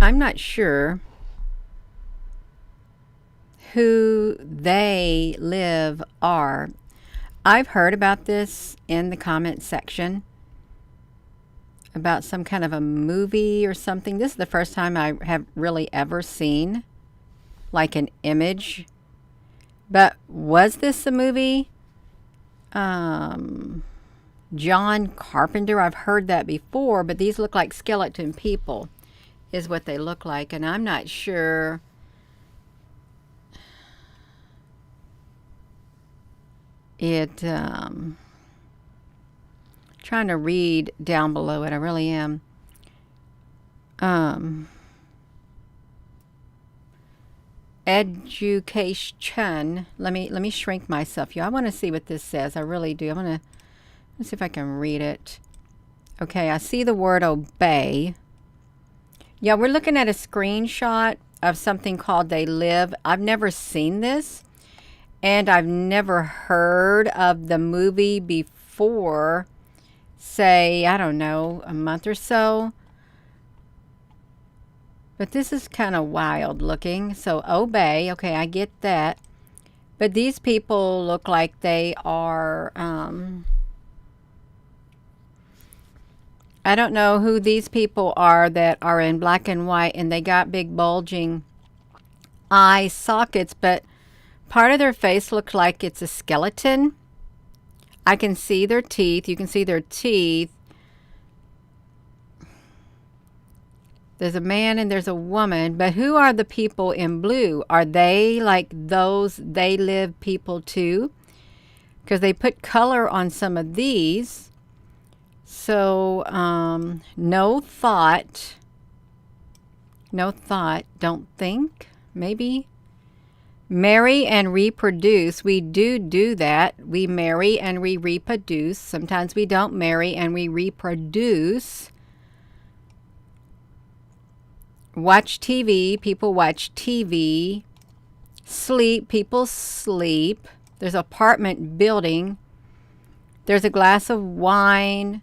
I'm not sure who they live are. I've heard about this in the comment section about some kind of a movie or something. This is the first time I have really ever seen like an image. But was this a movie? John Carpenter, I've heard that before, but these look like skeleton people is what they look like, and I'm not sure it trying to read down below it. I really am. Education. Let me shrink myself. Yeah, I want to see what this says. I really do. Let's see if I can read it. Okay, I see the word obey. Yeah, we're looking at a screenshot of something called They Live. I've never seen this, and I've never heard of the movie before, say, I don't know, a month or so. But this is kind of wild looking. So obey, okay, I get that. But these people look like they are, I don't know who these people are that are in black and white, and they got big bulging eye sockets, but part of their face looks like it's a skeleton. I can see their teeth. You can see their teeth. There's a man and there's a woman, but who are the people in blue? Are they like those They Live people too? Because they put color on some of these. So, no thought, don't think, maybe. Marry and reproduce. We do that. We marry and we reproduce. Sometimes we don't marry and we reproduce. Watch TV. People watch TV. Sleep. People sleep. There's an apartment building. There's a glass of wine.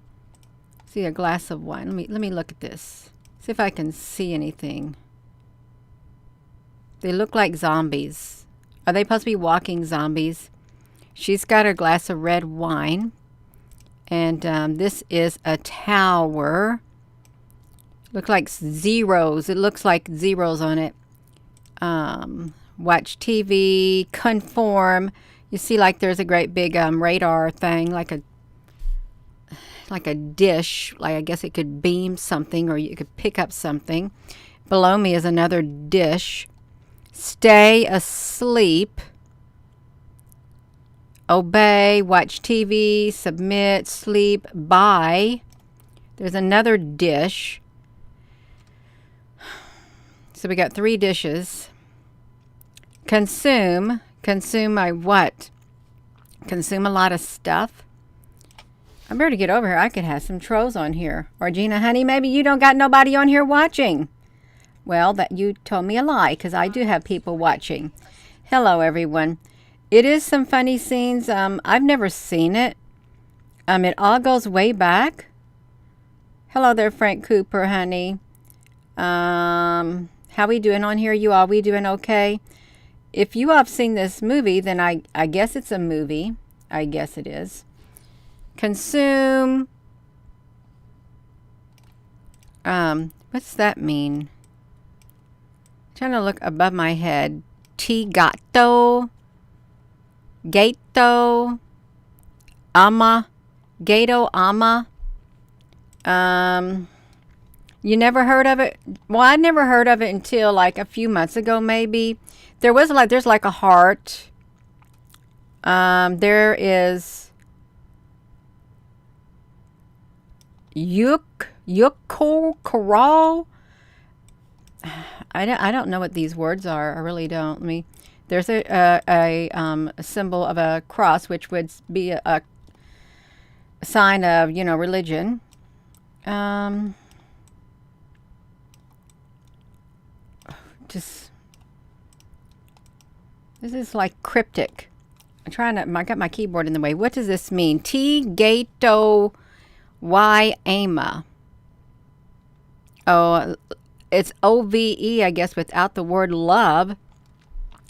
See a glass of wine. Let me look at this. See if I can see anything. They look like zombies. Are they supposed to be walking zombies? She's got her glass of red wine. And this is a tower. Look like zeros. It looks like zeros on it. Watch TV. Conform. You see like there's a great big radar thing, like a dish. Like I guess it could beam something or you could pick up something. Below me is another dish. Stay asleep. Obey. Watch TV. Submit. Sleep. Buy. There's another dish. So we got 3 dishes. Consume. Consume my what? Consume a lot of stuff. I better get over here. I could have some trolls on here. Or Gina, honey, maybe you don't got nobody on here watching. Well, that you told me a lie because I do have people watching. Hello, everyone. It is some funny scenes. I've never seen it. It all goes way back. Hello there, Frank Cooper, honey. How we doing on here? You all, we doing okay? If you all have seen this movie, then I guess it's a movie. I guess it is. Consume. What's that mean? Trying to look above my head. Gato. Gato. Ama. Gato ama. You never heard of it? Well, I never heard of it until like a few months ago, maybe. There's like a heart. There is Yukko. I don't know what these words are. I really don't. There's a symbol of a cross, which would be a sign of, religion. This is like cryptic. I got my keyboard in the way. What does this mean? Gato Y ama. Oh, It's OVE, I guess, without the word love.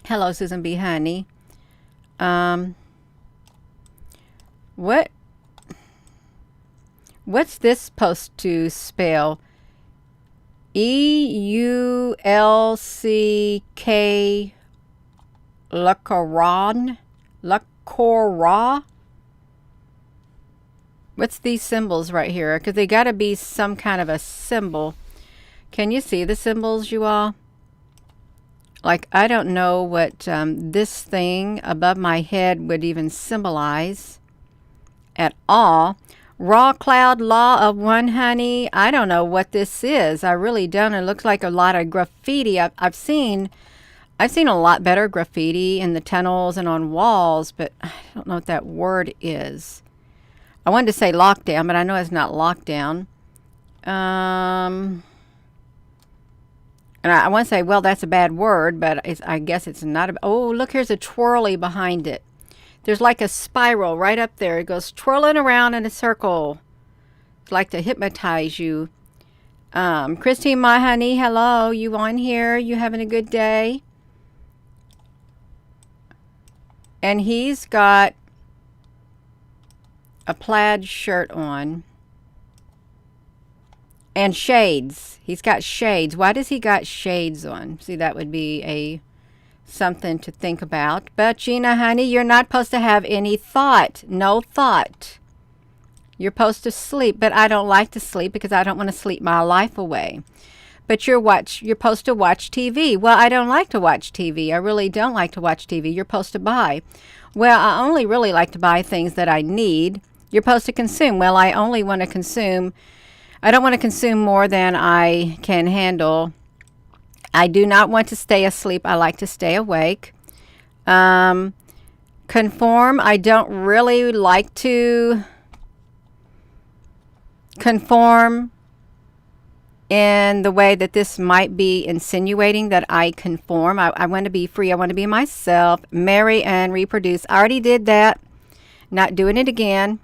Hello, Susan B. Honey. What? What's this supposed to spell? EULCK Lacoron? Lacora? What's these symbols right here? Because they got to be some kind of a symbol. Can you see the symbols, you all? Like, I don't know what this thing above my head would even symbolize at all. Raw cloud law of one, honey. I don't know what this is. I really don't. It looks like a lot of graffiti. I've seen a lot better graffiti in the tunnels and on walls, but I don't know what that word is. I wanted to say lockdown, but I know it's not lockdown. And I want to say, well, that's a bad word, but I guess it's not. Oh, look, here's a twirly behind it. There's like a spiral right up there. It goes twirling around in a circle. It's like to hypnotize you. Christine, my honey, hello. You on here? You having a good day? And he's got a plaid shirt on. And shades. He's got shades. Why does he got shades on? See, that would be something to think about. But Gina, honey, you're not supposed to have any thought. No thought. You're supposed to sleep, but I don't like to sleep because I don't want to sleep my life away. But you're supposed to watch TV. Well, I don't like to watch TV. I really don't like to watch TV. You're supposed to buy. Well, I only really like to buy things that I need. You're supposed to consume. Well, I only want to consume. I don't want to consume more than I can handle. I do not want to stay asleep. I like to stay awake. Conform. I don't really like to conform in the way that this might be insinuating that I conform. I want to be free. I want to be myself. Marry and reproduce. I already did that. Not doing it again.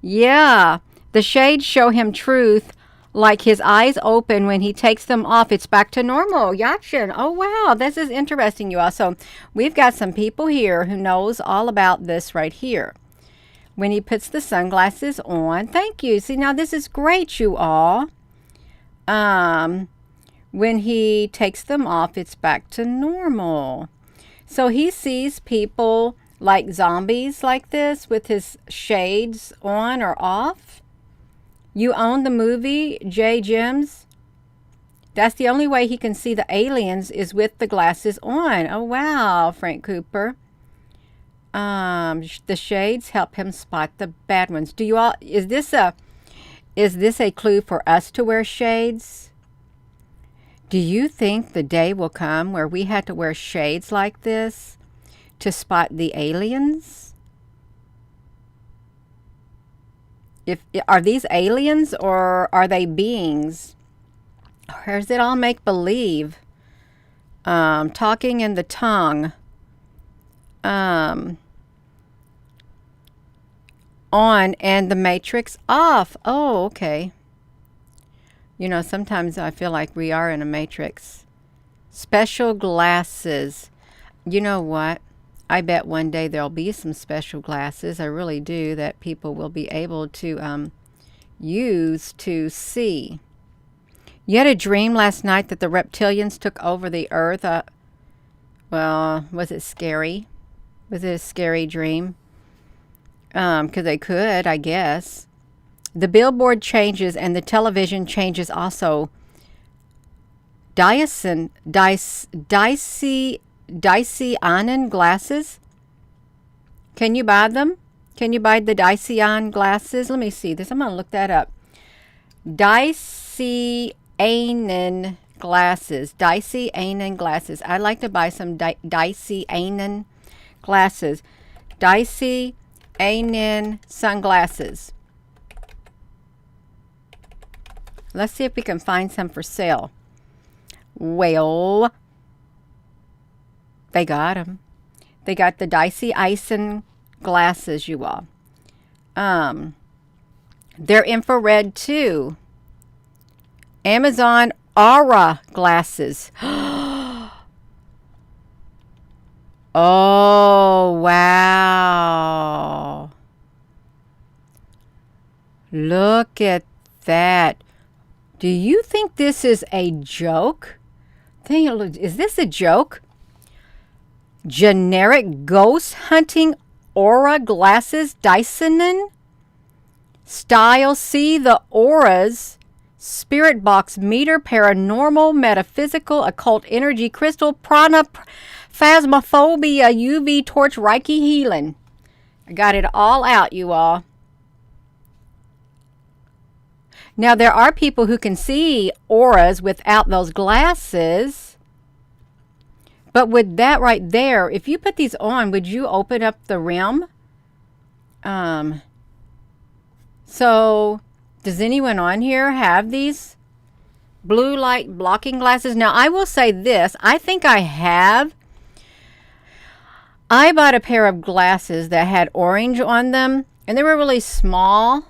Yeah. The shades show him truth. Like his eyes open when he takes them off. It's back to normal. Yachin. Oh, wow. This is interesting, you all. So we've got some people here who knows all about this right here. When he puts the sunglasses on. Thank you. See, now this is great, you all. When he takes them off, it's back to normal. So he sees people like zombies like this with his shades on or off. You own the movie, J. Jims? That's the only way he can see the aliens is with the glasses on. Oh, wow, Frank Cooper. The shades help him spot the bad ones. Do you all, is this a clue for us to wear shades? Do you think the day will come where we had to wear shades like this to spot the aliens? Are these aliens or are they beings? Or is it all make believe? Talking in the tongue. On and the matrix off. Oh, okay. You know, sometimes I feel like we are in a matrix. Special glasses. You know what? I bet one day there'll be some special glasses. I really do, that people will be able to use to see. You had a dream last night that the reptilians took over the earth. Well, was it scary? Was it a scary dream? Because they could, I guess. The billboard changes and the television changes also. Dicey Anon glasses. Can you buy them? Can you buy the Dicey Anon glasses? Let me see this. I'm going to look that up. Dicey Anon glasses. Dicey Anon glasses. I'd like to buy some Dicey Anon glasses. Dicey Anon sunglasses. Let's see if we can find some for sale. Well, they got them. They got the Dicey Ison glasses, you all. They're infrared too. Amazon Aura glasses. Oh, wow. Look at that. Do you think this is a joke? Is this a joke? Generic ghost hunting aura glasses, Dysonin style. See the auras, spirit box, meter, paranormal, metaphysical, occult energy, crystal, prana, phasmophobia, UV torch, Reiki healing. I got it all out, you all. Now, there are people who can see auras without those glasses. But with that right there, if you put these on, would you open up the realm? So, does anyone on here have these blue light blocking glasses? Now, I will say this. I think I have. I bought a pair of glasses that had orange on them, and they were really small.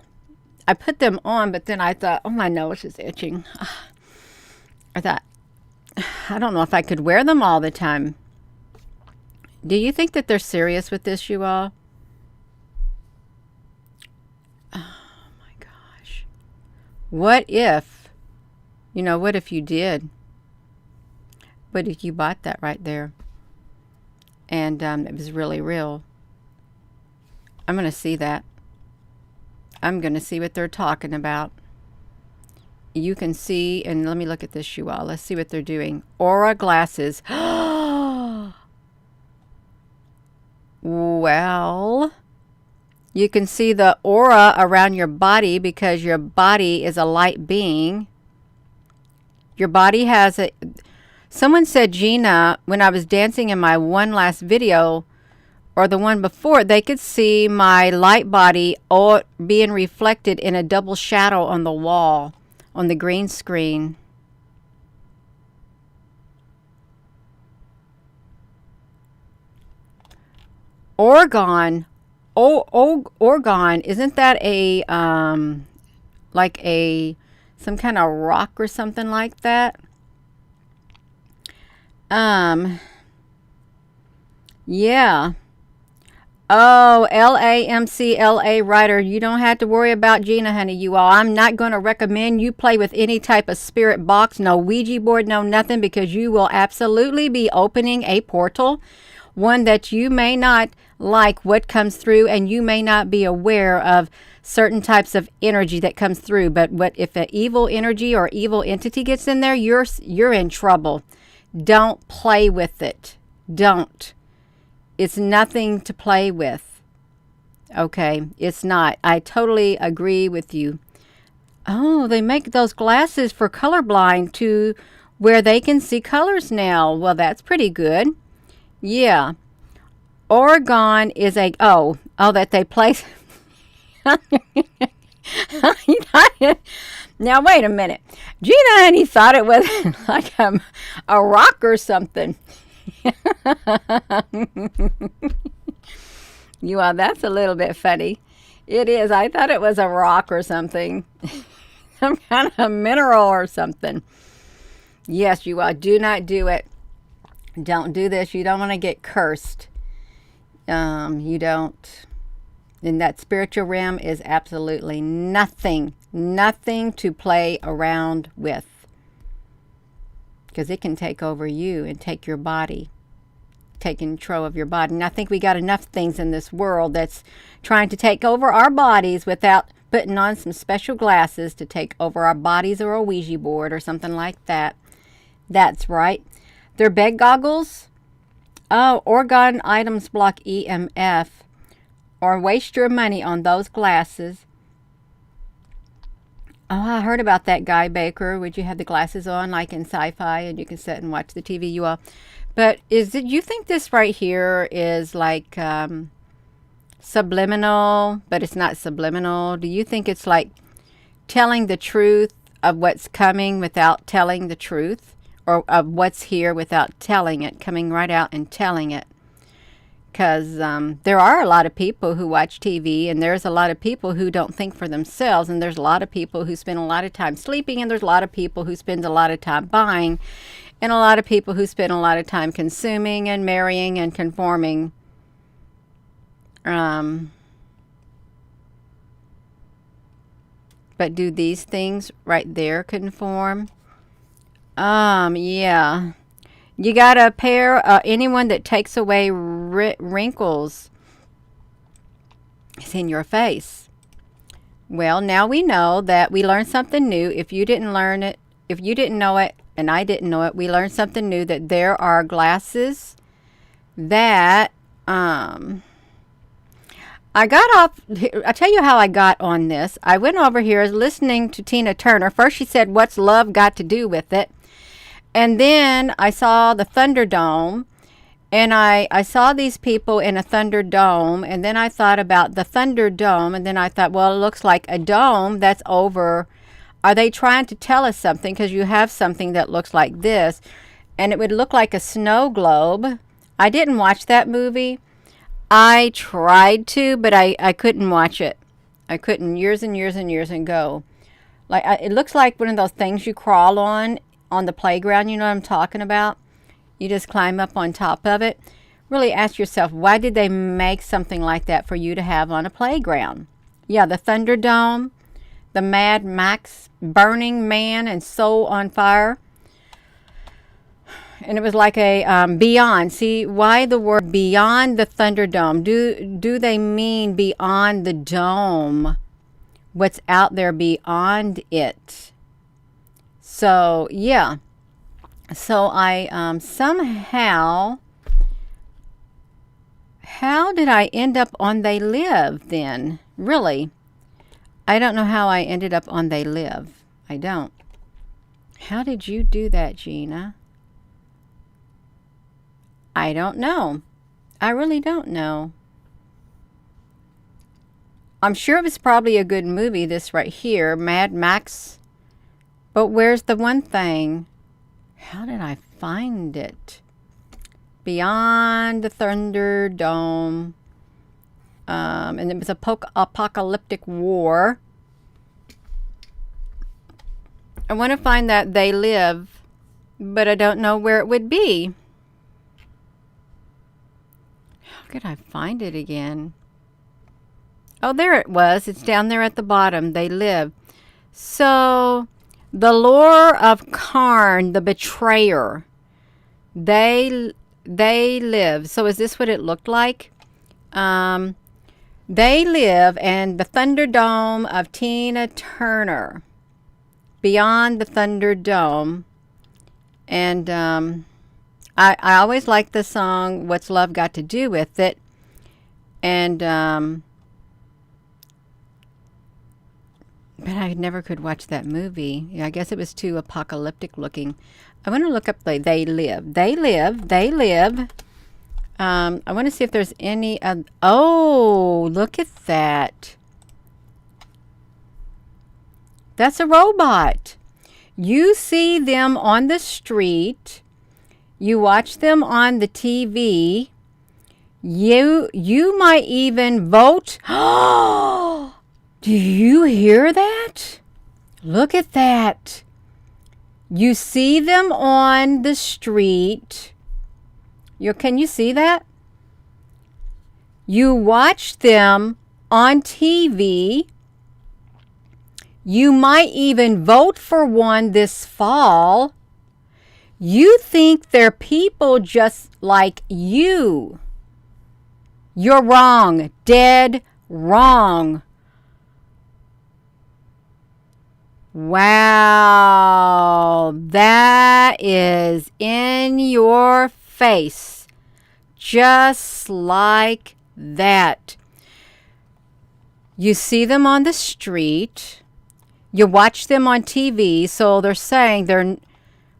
I put them on, but then I thought, oh, my nose is itching. I thought, I don't know if I could wear them all the time. Do you think that they're serious with this, you all? Oh, my gosh. What if, what if you did? What if you bought that right there? And it was really real. I'm going to see that. I'm going to see what they're talking about. You can see, and let me look at this, you all. Let's see what they're doing. Aura glasses. Well, you can see the aura around your body because your body is a light being. Your body has a... Someone said, Gina, when I was dancing in my one last video, or the one before, they could see my light body all being reflected in a double shadow on the wall, on the green screen. Orgone. Orgone, isn't that a, like some kind of rock or something like that? Yeah. Oh, LAMCLA writer, you don't have to worry about Gina, honey, you all. I'm not going to recommend you play with any type of spirit box, no Ouija board, no nothing, because you will absolutely be opening a portal, one that you may not like what comes through, and you may not be aware of certain types of energy that comes through. But what if an evil energy or evil entity gets in there, you're in trouble. Don't play with it. Don't. It's nothing to play with. Okay, it's not. I totally agree with you. Oh, they make those glasses for colorblind to where they can see colors now. Well, that's pretty good. Yeah. Oregon is a... Oh, that they place... Now, wait a minute. Gina honey thought it was like a rock or something. You are, that's a little bit funny. It is. I thought it was a rock or something. Some kind of mineral or something. Yes, you are. Do not do it. Don't do this. You don't want to get cursed. You don't. In that spiritual realm is absolutely nothing to play around with. Because it can take over you and take your body. Take control of your body. And I think we got enough things in this world that's trying to take over our bodies without putting on some special glasses to take over our bodies, or a Ouija board or something like that. That's right. They're bed goggles. Oh, orgone items block EMF. Or waste your money on those glasses. Oh, I heard about that guy, Baker. Would you have the glasses on like in sci-fi and you can sit and watch the TV, you all? But you think this right here is like subliminal, but it's not subliminal? Do you think it's like telling the truth of what's coming without telling the truth? Or of what's here without telling it, coming right out and telling it? because there are a lot of people who watch TV, and there's a lot of people who don't think for themselves, and there's a lot of people who spend a lot of time sleeping, and there's a lot of people who spend a lot of time buying, and a lot of people who spend a lot of time consuming and marrying and conforming. But do these things right there conform? Yeah. You got a pair, anyone that takes away wrinkles is in your face. Well, now we know that we learned something new. If you didn't learn it, if you didn't know it, and I didn't know it, we learned something new, that there are glasses that, I got off, I'll tell you how I got on this. I went over here listening to Tina Turner. First she said, "What's love got to do with it?" And then I saw the Thunderdome, and I saw these people in a Thunderdome, and then I thought about the Thunderdome, and then I thought, well, it looks like a dome that's over. Are they trying to tell us something? Because you have something that looks like this, and it would look like a snow globe. I didn't watch that movie. I tried to, but I couldn't watch it. I couldn't, years and years and years ago. Like it looks like one of those things you crawl on the playground. You know what I'm talking about? You just climb up on top of it. Really ask yourself, why did they make something like that for you to have on a playground? Yeah, the Thunderdome, the Mad Max, Burning Man and Soul on Fire. And it was like a beyond. See, why the word beyond the Thunderdome? Do they mean beyond the dome? What's out there beyond it? So, yeah. So I somehow, how did I end up on They Live then? Really? I don't know how I ended up on They Live. I don't. How did you do that, Gina? I don't know. I really don't know. I'm sure it was probably a good movie, this right here, Mad Max. But where's the one thing? How did I find it? Beyond the Thunderdome. And it was a apocalyptic war. I want to find that They Live, but I don't know where it would be. How could I find it again? Oh, there it was. It's down there at the bottom. They Live. So, the lore of Karn, the betrayer. They Live. So, is this what it looked like? They Live and the Thunderdome of Tina Turner. Beyond the Thunderdome. And I always liked the song, What's Love Got to Do with It? And but I never could watch that movie. Yeah, I guess it was too apocalyptic looking. I want to look up the They Live. They Live. They Live. I want to see if there's any oh, look at that. That's a robot. You see them on the street. You watch them on the TV. You might even vote. Do you hear that? Look at that. You see them on the street. Can you see that? You watch them on TV. You might even vote for one this fall. You think they're people just like you. You're wrong. Dead wrong. Wow. That is in your face. Just like that. You see them on the street. You watch them on TV. So they're saying they're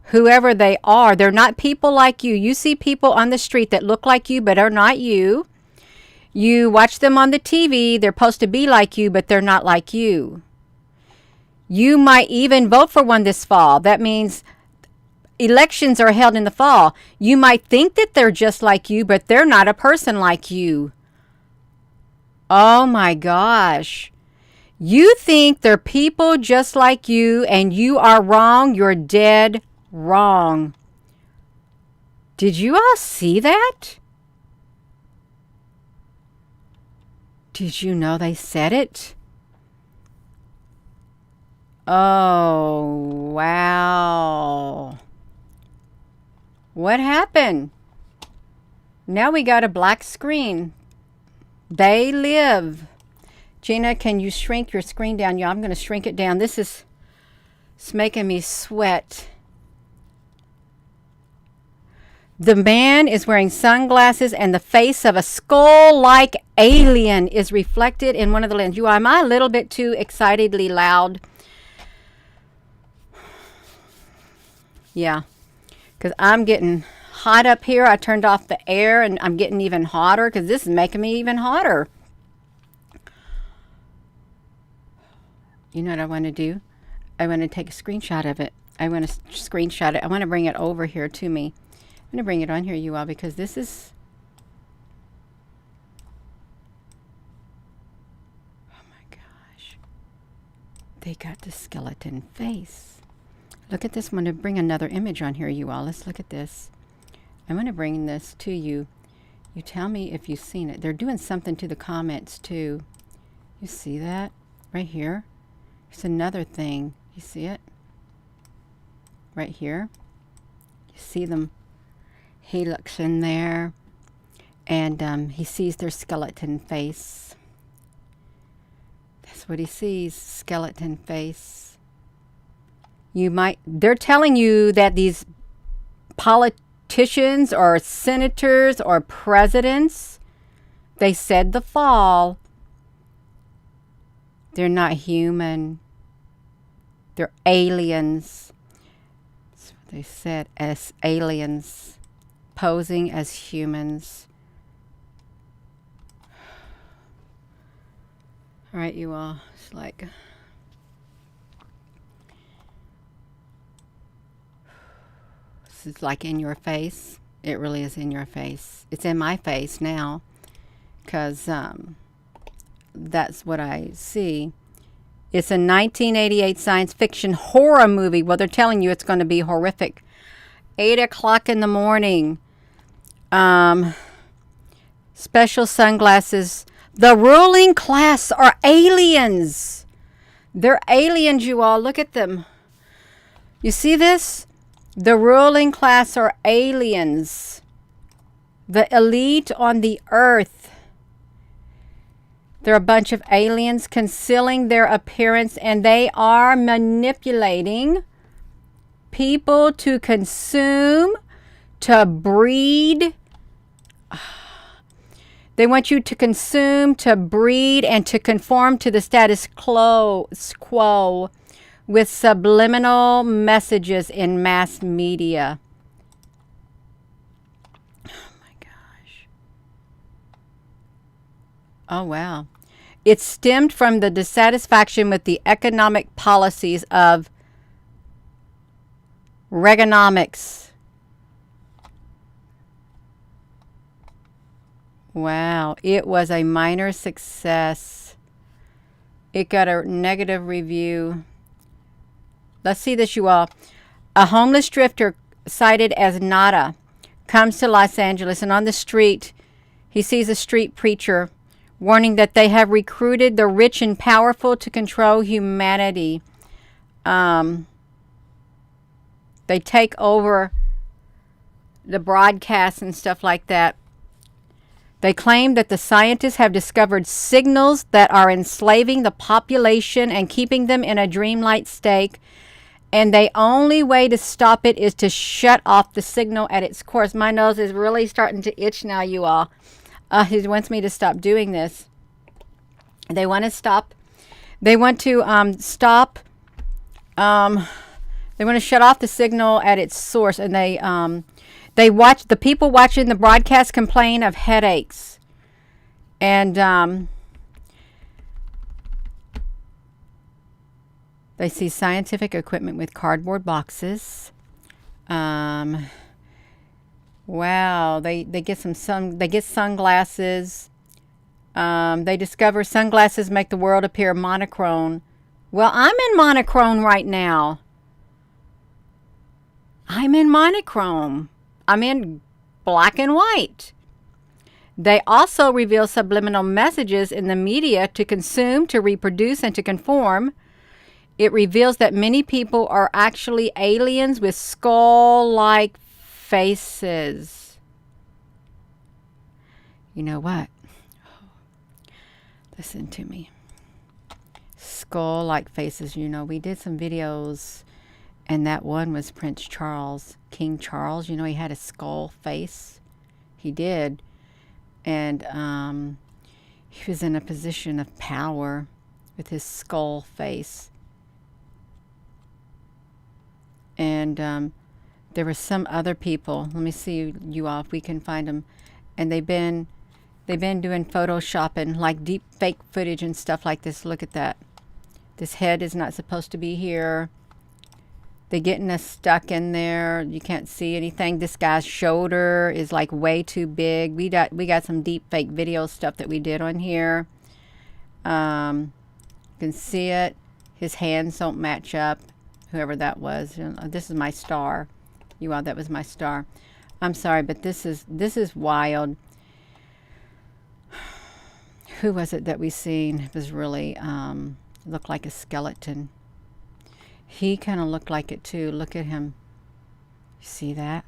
whoever they are. They're not people like you. You see people on the street that look like you but are not you. You watch them on the TV. They're supposed to be like you, but they're not like you. You might even vote for one this fall. That means elections are held in the fall. You might think that they're just like you, but they're not a person like you. Oh my gosh. You think they're people just like you, and you are wrong. You're dead wrong. Did you all see that? Did you know they said it? Oh, wow. What happened? Now we got a black screen. They live. Gina, can you shrink your screen down? Yeah, I'm going to shrink it down. This is it's making me sweat. The man is wearing sunglasses, and the face of a skull-like alien is reflected in one of the lenses. Am I a little bit too excitedly loud? Yeah, because I'm getting hot up here. I turned off the air, and I'm getting even hotter because this is making me even hotter. You know what I want to do? I want to take a screenshot of it. I want to screenshot it. I want to bring it over here to me. I'm going to bring it on here, you all, because this is... Oh my gosh. They got the skeleton face. Look at this. I'm going to bring another image on here, you all. Let's look at this. I'm going to bring this to you. You tell me if you've seen it. They're doing something to the comments, too. You see that? Right here. There's another thing. You see it? Right here. You see them. He looks in there, and he sees their skeleton face. That's what he sees, skeleton face. They're telling you that these politicians or senators or presidents, they said the fall. They're not human. They're aliens. That's what they said, as aliens. Posing as humans. All right, you all. It's like... This is like in your face. It really is in your face. It's in my face now. Because that's what I see. It's a 1988 science fiction horror movie. Well, they're telling you it's going to be horrific. 8 o'clock in the morning. Special sunglasses. The ruling class are aliens. They're aliens, you all. Look at them. You see this? The ruling class are aliens. The elite on the earth. They're a bunch of aliens concealing their appearance, and they are manipulating people to consume, to breed. They want you to consume, to breed, and to conform to the status quo with subliminal messages in mass media. Oh my gosh. Oh wow. It stemmed from the dissatisfaction with the economic policies of Reaganomics. Wow, it was a minor success. It got a negative review. Let's see this, you all. A homeless drifter cited as Nada comes to Los Angeles, and on the street, he sees a street preacher warning that they have recruited the rich and powerful to control humanity. They take over the broadcasts and stuff like that. They claim that the scientists have discovered signals that are enslaving the population and keeping them in a dreamlike state, and the only way to stop it is to shut off the signal at its course. My nose is really starting to itch now, you all. He wants me to stop doing this. They want to stop. They want to stop. They want to shut off the signal at its source, and they watch the people watching the broadcast complain of headaches, and they see scientific equipment with cardboard boxes. Um, wow, they get they get sunglasses. They discover sunglasses make the world appear monochrome. Well, I'm in monochrome right now. I'm in monochrome. I'm in black and white. They also reveal subliminal messages in the media to consume, to reproduce, and to conform. It reveals that many people are actually aliens with skull-like faces. You know what? Listen to me. Skull-like faces. You know, we did some videos, and that one was Prince Charles, King Charles. You know, he had a skull face. He did. And he was in a position of power with his skull face. And there were some other people. Let me see you all if we can find them. And they've been doing photoshopping, like deep fake footage and stuff like this. Look at that. This head is not supposed to be here. They're getting us stuck in there. You can't see anything. This guy's shoulder is like way too big. We got some deep fake video stuff that we did on here. You can see it. His hands don't match up. Whoever that was. This is my star. You all, that was my star. I'm sorry, but this is wild. Who was it that we seen? It was really looked like a skeleton. He kind of looked like it too. Look at him. You see that?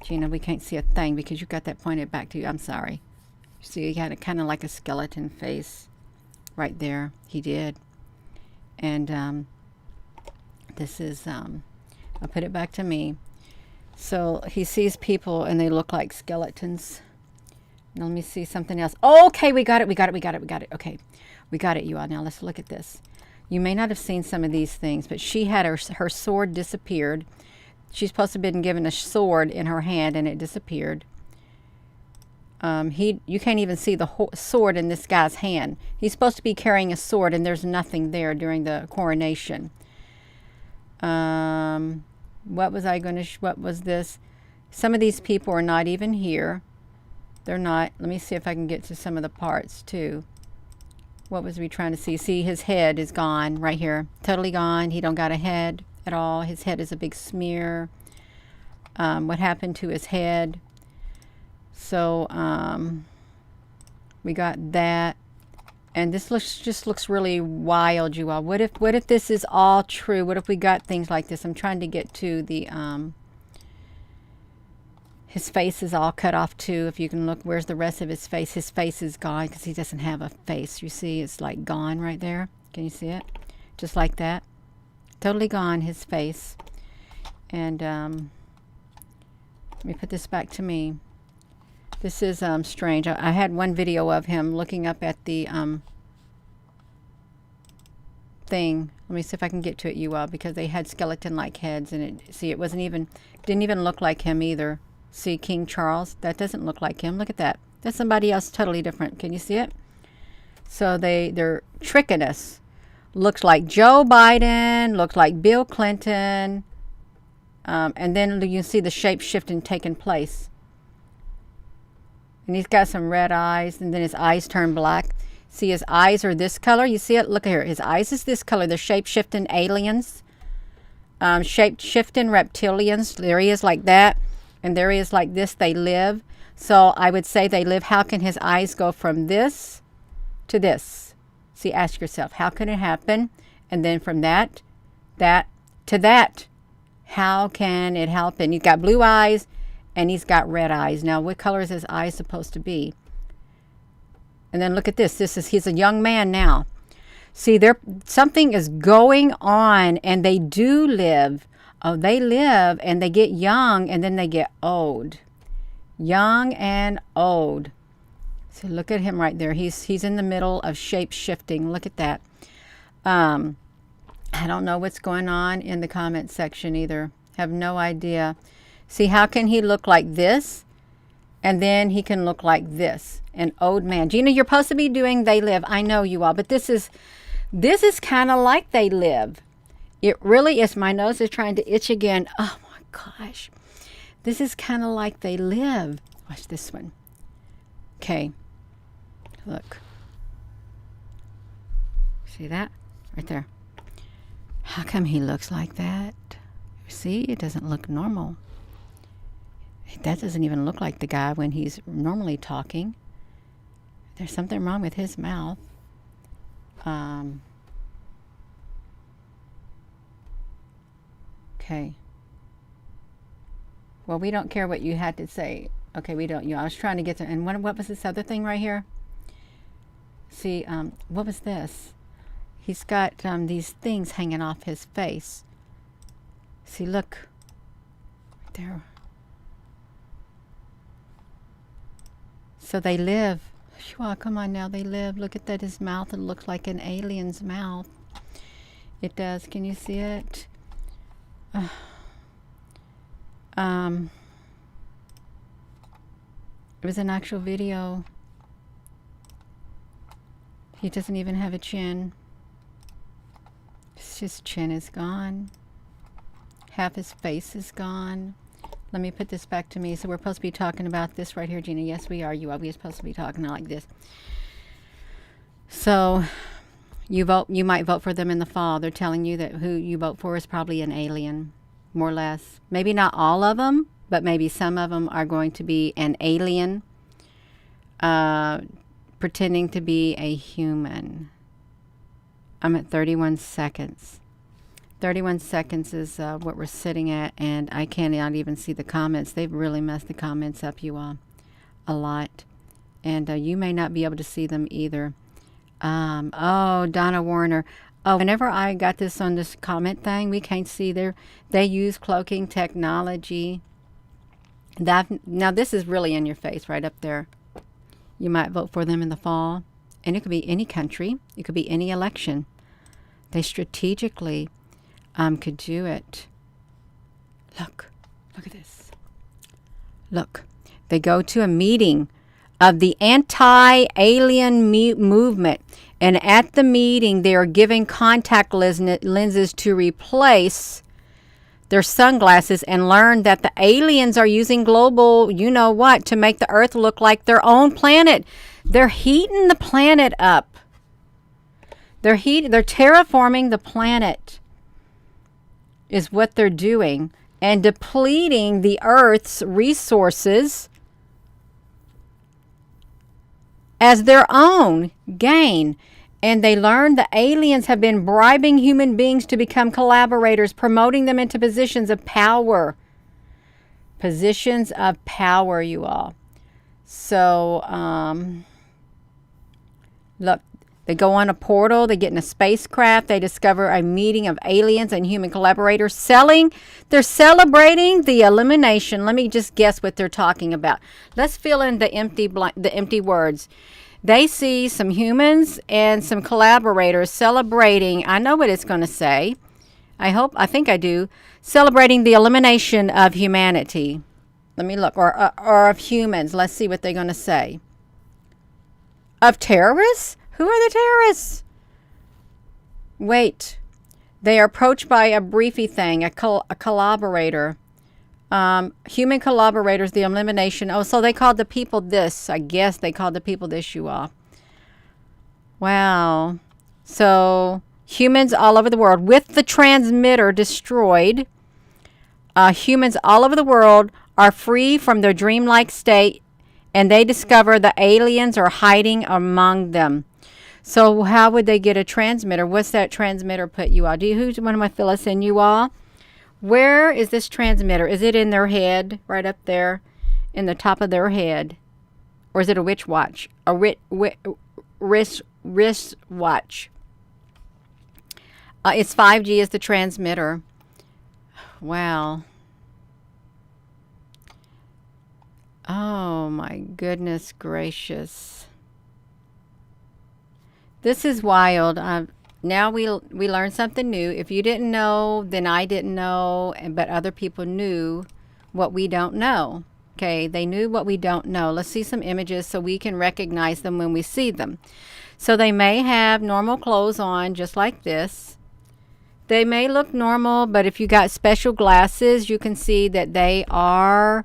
Gina, we can't see a thing because you got that pointed back to you. I'm sorry. You see, he had a kind of like a skeleton face right there. He did. And this is, I'll put it back to me. So he sees people and they look like skeletons. Now let me see something else. Oh, okay, we got it. Okay, we got it, you all. Now let's look at this. You may not have seen some of these things, but she had her sword disappeared. She's supposed to have been given a sword in her hand, and it disappeared. You can't even see the sword in this guy's hand. He's supposed to be carrying a sword, and there's nothing there during the coronation. What was I going to? What was this? Some of these people are not even here. They're not. Let me see if I can get to some of the parts too. What was we trying to see? See, his head is gone right here. Totally gone. He don't got a head at all. His head is a big smear. What happened to his head? So, we got that. And this just looks really wild, you all. What if this is all true? What if we got things like this? I'm trying to get to the, his face is all cut off too. If you can look, where's the rest of his face? His face is gone because he doesn't have a face. You see, it's like gone right there. Can you see it? Just like that. Totally gone, his face. And let me put this back to me. This is strange. I had one video of him looking up at the thing. Let me see if I can get to it, you all, because they had skeleton-like heads, and didn't even look like him either. See, King Charles, that doesn't look like him. Look at that. That's somebody else totally different. Can you see it? So they're tricking us. Looks like Joe Biden, looks like Bill Clinton, and then you see the shape shifting taking place. And he's got some red eyes, and then his eyes turn black. See, his eyes are this color. You see it? Look here. His eyes is this color. They're shape-shifting aliens, shape-shifting reptilians. There he is like that. And there he is like this. They live. So I would say they live. How can his eyes go from this to this? See, ask yourself, how can it happen? And then from that to that. How can it happen? He's got blue eyes and he's got red eyes. Now, what color is his eyes supposed to be? And then look at this. He's a young man now. See, something is going on, and they do live. Oh, they live and they get young and then they get old. Young and old. So look at him right there. He's in the middle of shape shifting. Look at that. I don't know what's going on in the comment section either. Have no idea. See, how can he look like this? And then he can look like this. An old man. Gina, you're supposed to be doing They Live. I know you are, but this is kind of like They Live. It really is. My nose is trying to itch again. Oh my gosh. This is kind of like they live. Watch this one. Okay. Look. See that? Right there. How come he looks like that? See, it doesn't look normal. That doesn't even look like the guy when he's normally talking. There's something wrong with his mouth. Okay. Well, we don't care what you had to say. Okay, we don't. I was trying to get to, and what was this other thing right here? See, what was this? He's got these things hanging off his face. See, look. Right there. So they live. Well, come on now, they live. Look at that, his mouth. It looks like an alien's mouth. It does. Can you see it? It was an actual video. He doesn't even have a chin. His chin is gone. Half his face is gone. Let me put this back to me. So we're supposed to be talking about this right here, Gina. Yes, we are. You are. We're supposed to be talking like this. So you might vote for them in the fall. They're telling you that who you vote for is probably an alien, more or less. Maybe not all of them, but maybe some of them are going to be an alien pretending to be a human. I'm at 31 seconds. 31 seconds is what we're sitting at, and I cannot even see the comments. They've really messed the comments up, you all, a lot. And you may not be able to see them either. Oh, Donna Warner. Oh, whenever I got this on this comment thing, we can't see there. They use cloaking technology. Now, this is really in your face right up there. You might vote for them in the fall. And it could be any country. It could be any election. They strategically could do it. Look at this. Look, they go to a meeting of the anti-alien movement, and at the meeting they are giving contact lenses to replace their sunglasses, and learn that the aliens are using global, you know what, to make the earth look like their own planet. They're heating the planet up. They're terraforming the planet is what they're doing, and depleting the earth's resources as their own gain. And they learned the aliens have been bribing human beings to become collaborators, promoting them into positions of power. Positions of power, you all. So, look, they go on a portal, they get in a spacecraft, they discover a meeting of aliens and human collaborators they're celebrating the elimination. Let me just guess what they're talking about. Let's fill in the empty words. They see some humans and some collaborators celebrating, I know what it's going to say. I think I do. Celebrating the elimination of humanity. Let me look. Or of humans. Let's see what they're going to say. Of terrorists? Who are the terrorists? Wait. They are approached by a briefy thing, a collaborator. Human collaborators, the elimination. Oh, so they called the people this. I guess they called the people this, you all. Wow. So humans all over the world, with the transmitter destroyed, humans all over the world are free from their dreamlike state, and they discover the aliens are hiding among them. So how would they get a transmitter? What's that transmitter put, you all? Who's one of my fill us in, you all? Where is this transmitter? Is it in their head, right up there, in the top of their head? Or is it a witch watch? A wrist watch. It's 5G is the transmitter. Wow. Oh my goodness gracious. This is wild. Now we learned something new. If you didn't know, then I didn't know, but other people knew what we don't know. Okay, they knew what we don't know. Let's see some images so we can recognize them when we see them. So they may have normal clothes on, just like this. They may look normal, but if you got special glasses, you can see that they are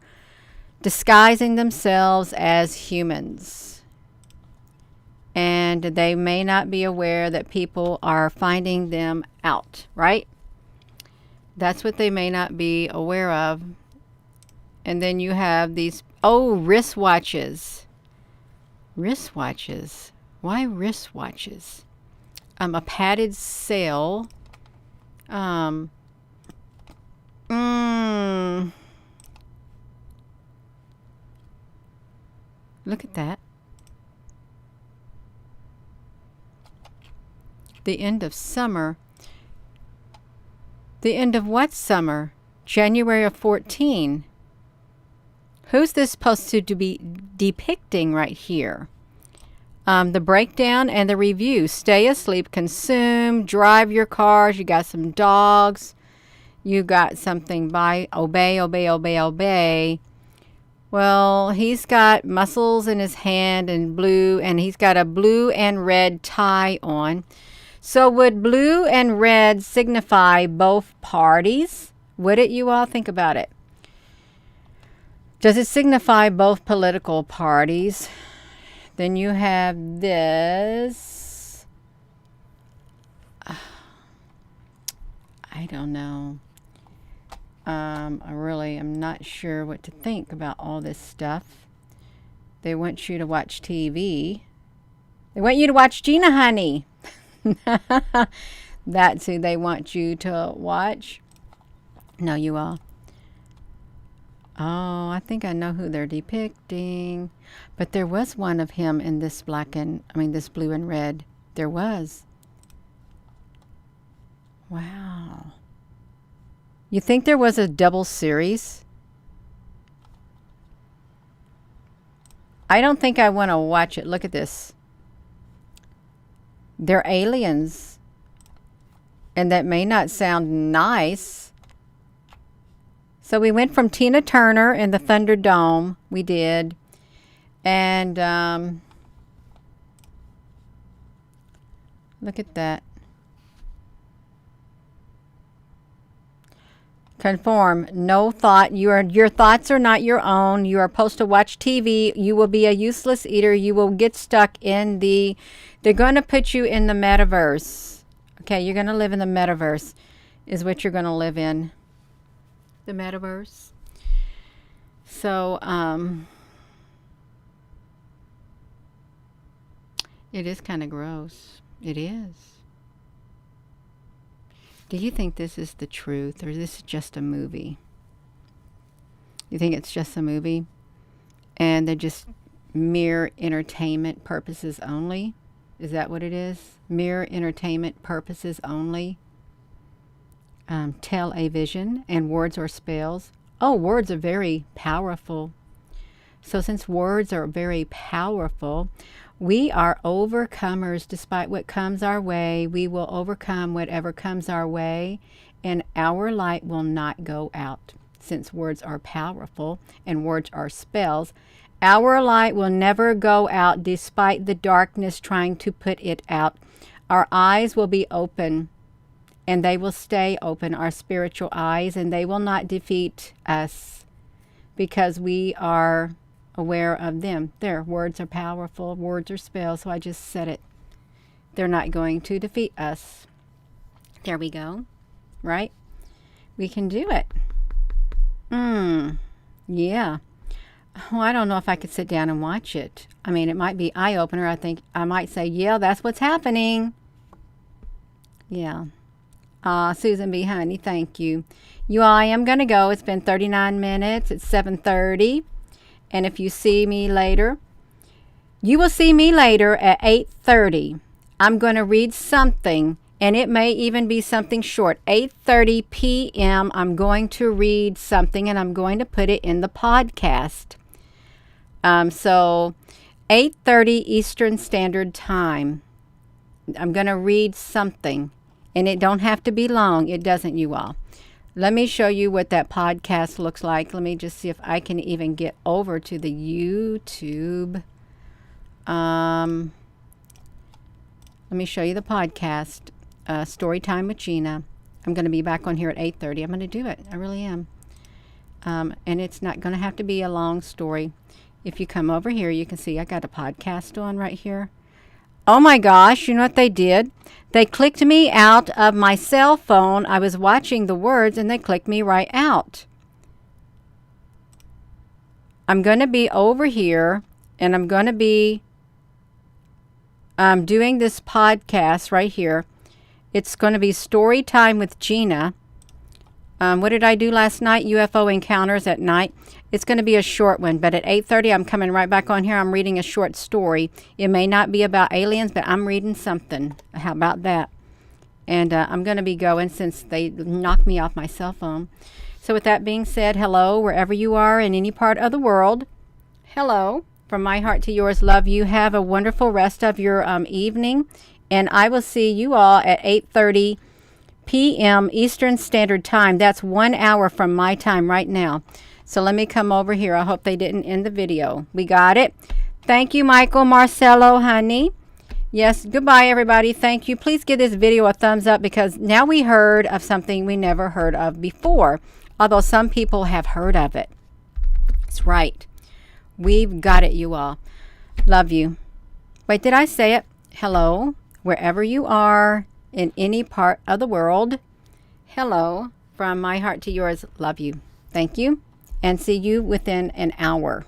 disguising themselves as humans. And they may not be aware that people are finding them out, right? That's what they may not be aware of. And then you have these, wristwatches. Wristwatches. Why wristwatches? A padded sail. Look at that. The end of summer. The end of what summer? January of 14. Who's this supposed to be depicting right here? The breakdown and the review. Stay asleep, consume, drive your cars. You got some dogs. You got something by obey, obey, obey, obey. Well, he's got muscles in his hand and blue, and he's got a blue and red tie on. So would blue and red signify both parties? Would it, you all? Think about it. Does it signify both political parties? Then you have this. I don't know. I really am not sure what to think about all this stuff. They want you to watch TV. They want you to watch Gina, honey. That's who they want you to watch. No, you all. Oh, I think I know who they're depicting. But there was one of him in this this blue and red. There was. Wow. You think there was a double series? I don't think I want to watch it. Look at this. They're aliens. And that may not sound nice. So we went from Tina Turner in the Thunderdome. We did. And look at that. Conform. No thought. Your thoughts are not your own. You are supposed to watch TV. You will be a useless eater. You will get stuck in they're going to put you in the metaverse. Okay, you're going to live in the metaverse is what you're going to live in. The metaverse. So, it is kind of gross. It is. Do you think this is the truth, or is this just a movie? You think it's just a movie? And they're just mere entertainment purposes only? Is that what it is? Mere entertainment purposes only? Television and words or spells. Oh, words are very powerful. So since words are very powerful, we are overcomers. Despite what comes our way, we will overcome whatever comes our way, and our light will not go out. Since words are powerful and words are spells, our light will never go out despite the darkness trying to put it out. Our eyes will be open, and they will stay open, our spiritual eyes, and they will not defeat us because we are aware of them. Their words are powerful, words are spells, so I just said it. They're not going to defeat us. There we go. Right? We can do it. Yeah. Well, I don't know if I could sit down and watch it. I mean, it might be eye-opener. I think I might say, yeah, that's what's happening. Yeah. Susan B. Honey, thank you. You all, I am going to go. It's been 39 minutes. It's 7:30. And if you see me later, you will see me later at 8:30. I'm going to read something, and it may even be something short. 8:30 p.m. I'm going to read something, and I'm going to put it in the podcast. So 8:30 Eastern Standard Time. I'm going to read something, and it don't have to be long. It doesn't, you all. Let me show you what that podcast looks like. Let me just see if I can even get over to the YouTube. Let me show you the podcast, Story Time with Gina. I'm going to be back on here at 8:30. I'm going to do it. I really am. And it's not going to have to be a long story. If you come over here, you can see I got a podcast on right here. Oh my gosh, you know what they did? They clicked me out of my cell phone. I was watching the words and they clicked me right out. I'm going to be over here and I'm going to be doing this podcast right here. It's going to be story time with Gina. What did I do last night? UFO encounters at night. It's going to be a short one, but at 8:30 I'm coming right back on here. I'm reading a short story. It may not be about aliens, but I'm reading something. How about that? And I'm going to be going since they knocked me off my cell phone. So with that being said, hello, wherever you are in any part of the world. Hello. From my heart to yours, love you. Have a wonderful rest of your evening. And I will see you all at 8:30 p.m. Eastern Standard Time. That's 1 hour from my time right now. So let me come over here. I hope they didn't end the video. We got it. Thank you, Michael, Marcelo, honey. Yes, goodbye, everybody. Thank you. Please give this video a thumbs up because now we heard of something we never heard of before, although some people have heard of it. That's right. We've got it, you all. Love you. Wait, did I say it? Hello, wherever you are in any part of the world. Hello, from my heart to yours. Love you. Thank you. And see you within an hour.